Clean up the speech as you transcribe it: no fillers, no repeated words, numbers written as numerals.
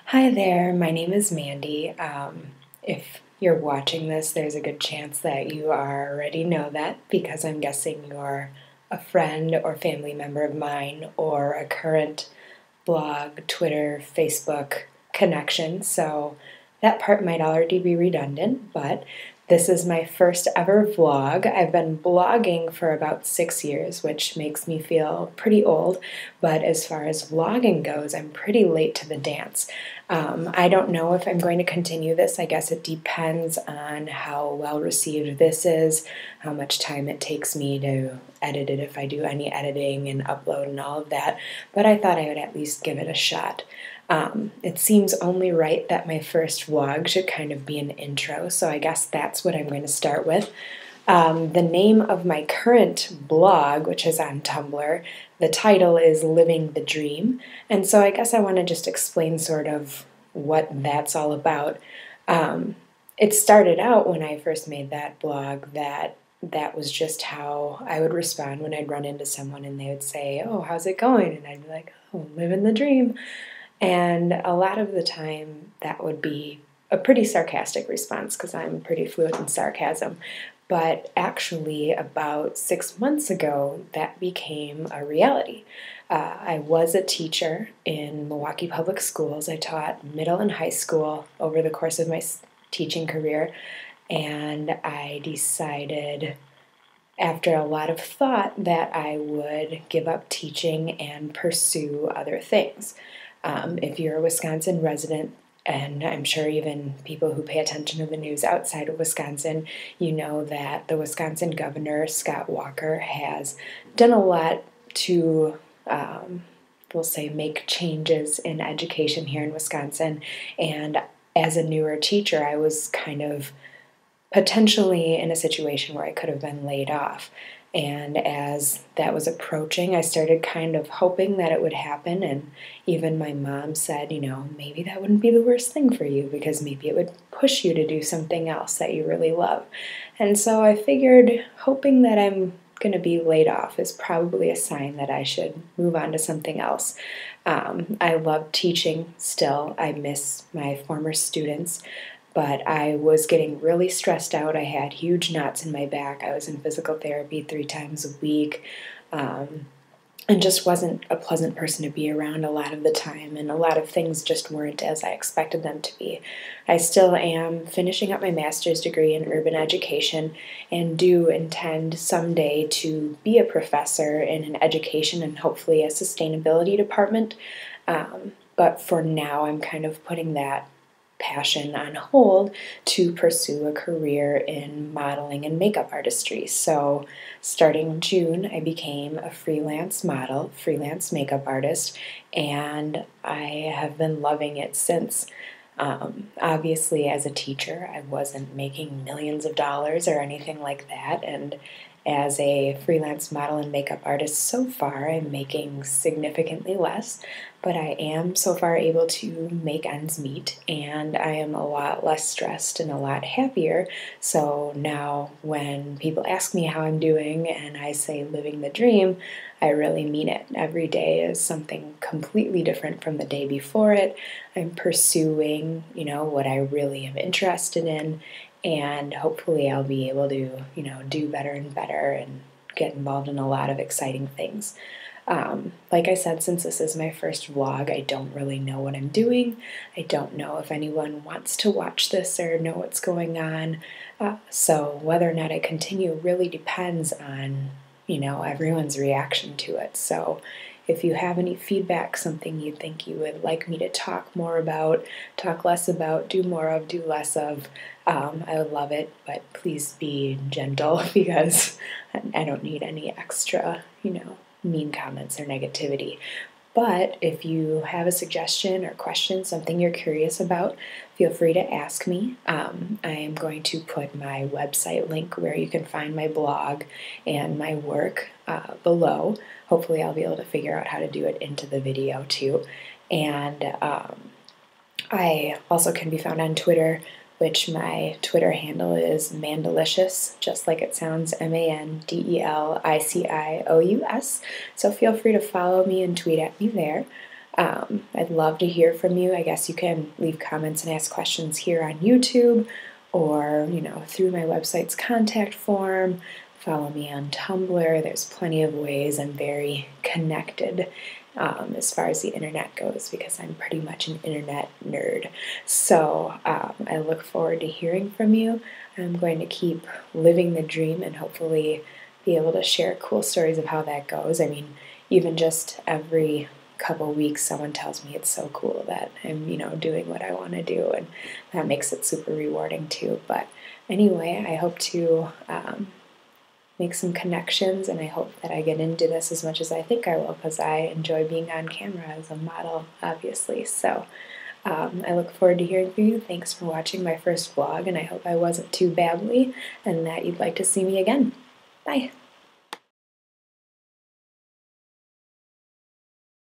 Hi there, my name is Mandy. If you're watching this, there's a good chance that you already know that because I'm guessing you're a friend or family member of mine or a current blog, Twitter, Facebook connection. So that part might already be redundant, but this is my first ever vlog. I've been blogging for about 6 years, which makes me feel pretty old, but as far as vlogging goes, I'm pretty late to the dance. I don't know if I'm going to continue this. I guess it depends on how well received this is, how much time it takes me to edit it if I do any editing and upload and all of that, but I thought I would at least give it a shot. It seems only right that my first vlog should kind of be an intro, so I guess that's what I'm going to start with. The name of my current blog, which is on Tumblr, the title is Living the Dream, and so I guess I want to just explain sort of what that's all about. It started out when I first made that blog that was just how I would respond when I'd run into someone and they would say, "Oh, how's it going?" And I'd be like, "Oh, living the dream." And a lot of the time that would be a pretty sarcastic response because I'm pretty fluent in sarcasm. But actually, about 6 months ago, that became a reality. I was a teacher in Milwaukee Public Schools. I taught middle and high school over the course of my teaching career, and I decided after a lot of thought that I would give up teaching and pursue other things. If you're a Wisconsin resident, and I'm sure even people who pay attention to the news outside of Wisconsin, you know that the Wisconsin governor, Scott Walker, has done a lot to, we'll say, make changes in education here in Wisconsin. And as a newer teacher, I was kind of potentially in a situation where I could have been laid off. And as that was approaching, I started kind of hoping that it would happen. And even my mom said, maybe that wouldn't be the worst thing for you because maybe it would push you to do something else that you really love. And so I figured hoping that I'm going to be laid off is probably a sign that I should move on to something else. I love teaching still. I miss my former students. But I was getting really stressed out. I had huge knots in my back. I was in physical therapy 3 times a week, and just wasn't a pleasant person to be around a lot of the time, and a lot of things just weren't as I expected them to be. I still am finishing up my master's degree in urban education and do intend someday to be a professor in an education and hopefully a sustainability department. But for now, I'm kind of putting that passion on hold to pursue a career in modeling and makeup artistry. So starting June, I became a freelance model, freelance makeup artist, and I have been loving it since. Obviously, as a teacher, I wasn't making millions of dollars or anything like that, and as a freelance model and makeup artist so far, I'm making significantly less, but I am so far able to make ends meet, and I am a lot less stressed and a lot happier. So now when people ask me how I'm doing and I say living the dream, I really mean it. Every day is something completely different from the day before it. I'm pursuing, what I really am interested in, and hopefully I'll be able to, do better and better and get involved in a lot of exciting things. Like I said, since this is my first vlog, I don't really know what I'm doing. I don't know if anyone wants to watch this or know what's going on. So whether or not I continue really depends on, everyone's reaction to it. So if you have any feedback, something you think you would like me to talk more about, talk less about, do more of, do less of, I would love it, but please be gentle because I don't need any extra, mean comments or negativity. But if you have a suggestion or question, something you're curious about, feel free to ask me. I am going to put my website link where you can find my blog and my work below. Hopefully I'll be able to figure out how to do it into the video too. And I also can be found on Twitter, which my Twitter handle is Mandalicious, just like it sounds, Mandelicious. So feel free to follow me and tweet at me there. I'd love to hear from you. I guess you can leave comments and ask questions here on YouTube or, through my website's contact form. Follow me on Tumblr. There's plenty of ways. I'm very connected as far as the internet goes because I'm pretty much an internet nerd. So I look forward to hearing from you. I'm going to keep living the dream and hopefully be able to share cool stories of how that goes. I mean, even just every couple weeks someone tells me it's so cool that I'm, doing what I want to do, and that makes it super rewarding too. But anyway, I hope to make some connections, and I hope that I get into this as much as I think I will because I enjoy being on camera as a model, obviously. So I look forward to hearing from you. Thanks for watching my first vlog, and I hope I wasn't too babbly and that you'd like to see me again. Bye!